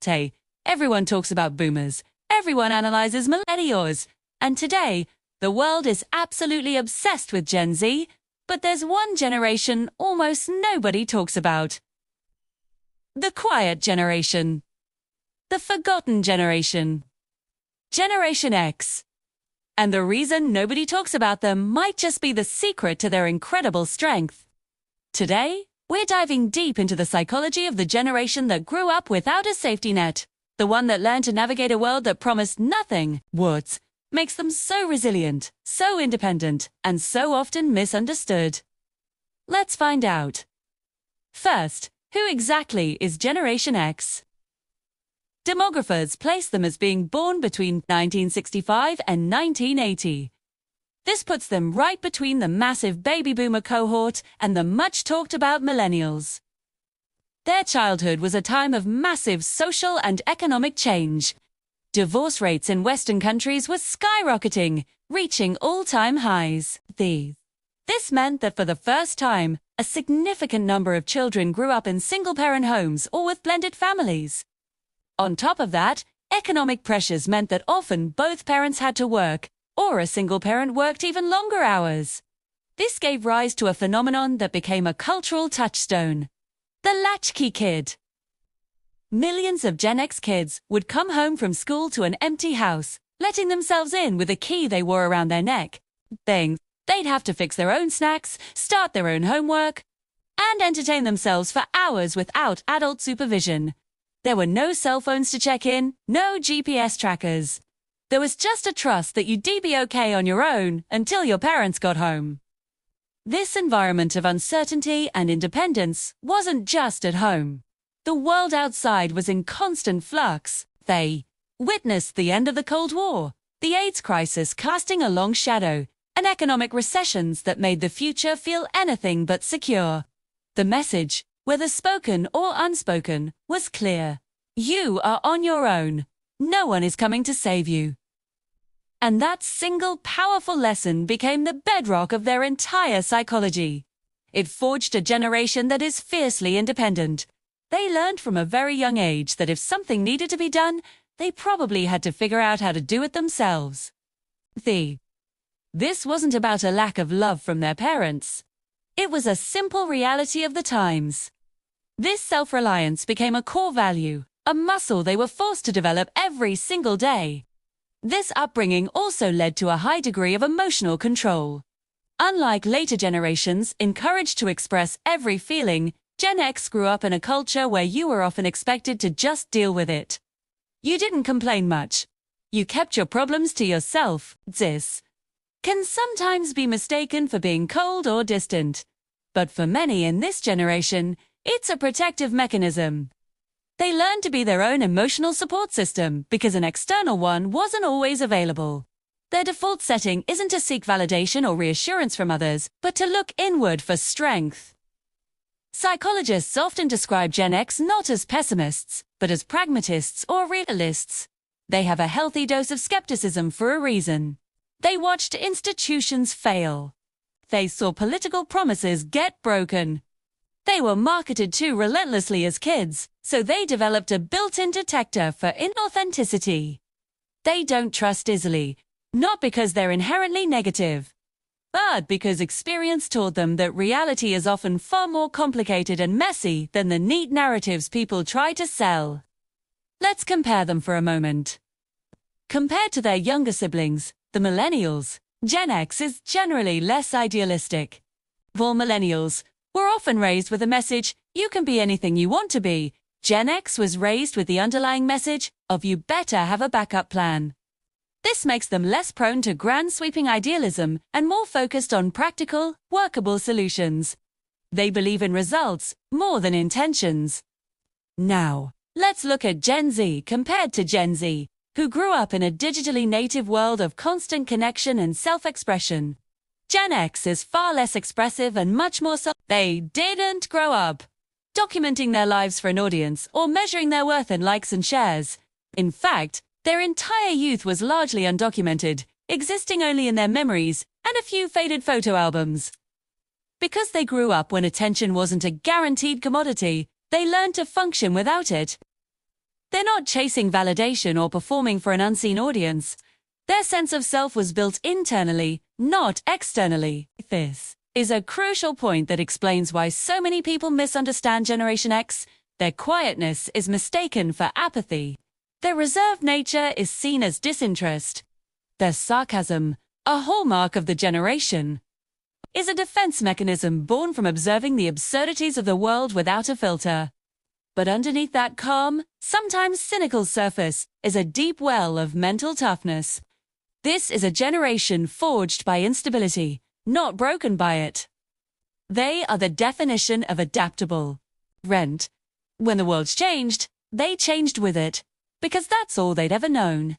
Tay. Everyone talks about boomers. Everyone analyzes millennials. And today, the world is absolutely obsessed with Gen Z, but there's one generation almost nobody talks about. The quiet generation. The forgotten generation. Generation X. And the reason nobody talks about them might just be the secret to their incredible strength. Today, we're diving deep into the psychology of the generation that grew up without a safety net, the one that learned to navigate a world that promised nothing, what makes them so resilient, so independent, and so often misunderstood. Let's find out. First, who exactly is Generation X? Demographers place them as being born between 1965 and 1980. This puts them right between the massive baby boomer cohort and the much-talked-about millennials. Their childhood was a time of massive social and economic change. Divorce rates in Western countries were skyrocketing, reaching all-time highs. This meant that for the first time, a significant number of children grew up in single-parent homes or with blended families. On top of that, economic pressures meant that often both parents had to work, or a single parent worked even longer hours. This gave rise to a phenomenon that became a cultural touchstone: the latchkey kid. Millions of Gen X kids would come home from school to an empty house, letting themselves in with a key they wore around their neck. They'd have to fix their own snacks, start their own homework, and entertain themselves for hours without adult supervision. There were no cell phones to check in, no GPS trackers. There was just a trust that you'd be okay on your own until your parents got home. This environment of uncertainty and independence wasn't just at home. The world outside was in constant flux. They witnessed the end of the Cold War, the AIDS crisis casting a long shadow, and economic recessions that made the future feel anything but secure. The message, whether spoken or unspoken, was clear. You are on your own. No one is coming to save you. And that single powerful lesson became the bedrock of their entire psychology. It forged a generation that is fiercely independent. They learned from a very young age that if something needed to be done, they probably had to figure out how to do it themselves. This wasn't about a lack of love from their parents. It was a simple reality of the times. This self-reliance became a core value, a muscle they were forced to develop every single day. This upbringing also led to a high degree of emotional control. Unlike later generations encouraged to express every feeling, Gen X grew up in a culture where you were often expected to just deal with it. You didn't complain much. You kept your problems to yourself. This can sometimes be mistaken for being cold or distant. But for many in this generation, it's a protective mechanism. They learned to be their own emotional support system because an external one wasn't always available. Their default setting isn't to seek validation or reassurance from others, but to look inward for strength. Psychologists often describe Gen X not as pessimists, but as pragmatists or realists. They have a healthy dose of skepticism for a reason. They watched institutions fail. They saw political promises get broken. They were marketed to relentlessly as kids, so they developed a built-in detector for inauthenticity. They don't trust easily, not because they're inherently negative, but because experience taught them that reality is often far more complicated and messy than the neat narratives people try to sell. Let's compare them for a moment. Compared to their younger siblings, the millennials, Gen X is generally less idealistic. For millennials, were often raised with a message, you can be anything you want to be. Gen X was raised with the underlying message of you better have a backup plan. This makes them less prone to grand sweeping idealism and more focused on practical, workable solutions. They believe in results more than intentions. Now, let's look at Gen Z compared to Gen Z, who grew up in a digitally native world of constant connection and self-expression. Gen X is far less expressive and much more They didn't grow up documenting their lives for an audience or measuring their worth in likes and shares. In fact, their entire youth was largely undocumented, existing only in their memories and a few faded photo albums. Because they grew up when attention wasn't a guaranteed commodity, they learned to function without it. They're not chasing validation or performing for an unseen audience. Their sense of self was built internally, not externally. This is a crucial point that explains why so many people misunderstand Generation X. Their quietness is mistaken for apathy. Their reserved nature is seen as disinterest. Their sarcasm, a hallmark of the generation, is a defense mechanism born from observing the absurdities of the world without a filter. But underneath that calm, sometimes cynical surface is a deep well of mental toughness. This is a generation forged by instability, not broken by it. They are the definition of adaptable. When the world's changed, they changed with it, because that's all they'd ever known.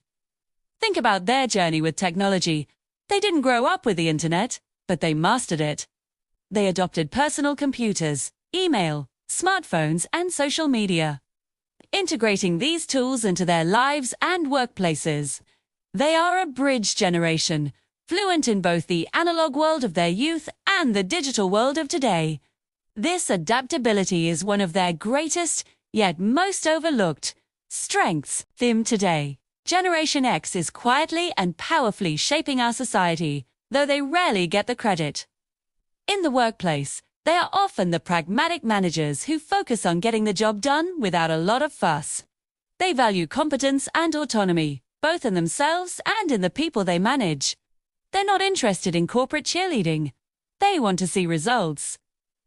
Think about their journey with technology. They didn't grow up with the internet, but they mastered it. They adopted personal computers, email, smartphones, and social media, integrating these tools into their lives and workplaces. They are a bridge generation, fluent in both the analog world of their youth and the digital world of today. This adaptability is one of their greatest, yet most overlooked, strengths. Today, Generation X is quietly and powerfully shaping our society, though they rarely get the credit. In the workplace, they are often the pragmatic managers who focus on getting the job done without a lot of fuss. They value competence and autonomy, both in themselves and in the people they manage. They're not interested in corporate cheerleading. They want to see results.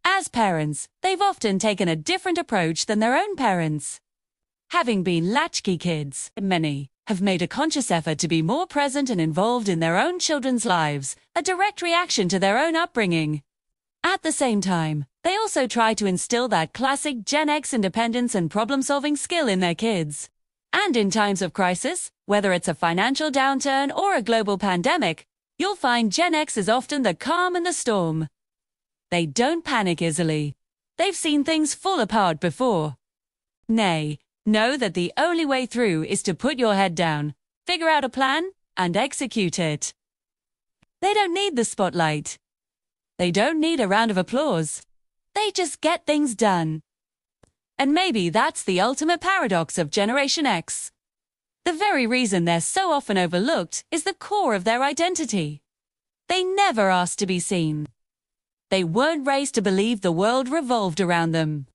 As parents, they've often taken a different approach than their own parents. Having been latchkey kids, many have made a conscious effort to be more present and involved in their own children's lives, a direct reaction to their own upbringing. At the same time, they also try to instill that classic Gen X independence and problem-solving skill in their kids. And in times of crisis, whether it's a financial downturn or a global pandemic, you'll find Gen X is often the calm in the storm. They don't panic easily. They've seen things fall apart before. Nay, know that the only way through is to put your head down, figure out a plan, and execute it. They don't need the spotlight. They don't need a round of applause. They just get things done. And maybe that's the ultimate paradox of Generation X. The very reason they're so often overlooked is the core of their identity. They never asked to be seen. They weren't raised to believe the world revolved around them.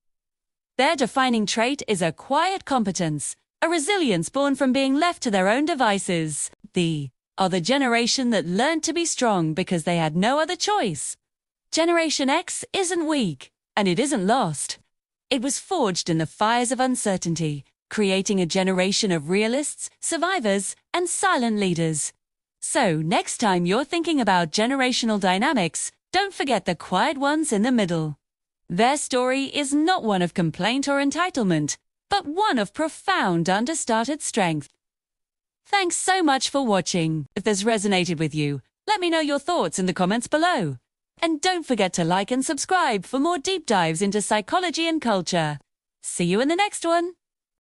Their defining trait is a quiet competence, a resilience born from being left to their own devices. They are the generation that learned to be strong because they had no other choice. Generation X isn't weak, and it isn't lost. It was forged in the fires of uncertainty, creating a generation of realists, survivors, and silent leaders. So, next time you're thinking about generational dynamics, don't forget the quiet ones in the middle. Their story is not one of complaint or entitlement, but one of profound understated strength. Thanks so much for watching. If this resonated with you, let me know your thoughts in the comments below. And don't forget to like and subscribe for more deep dives into psychology and culture. See you in the next one.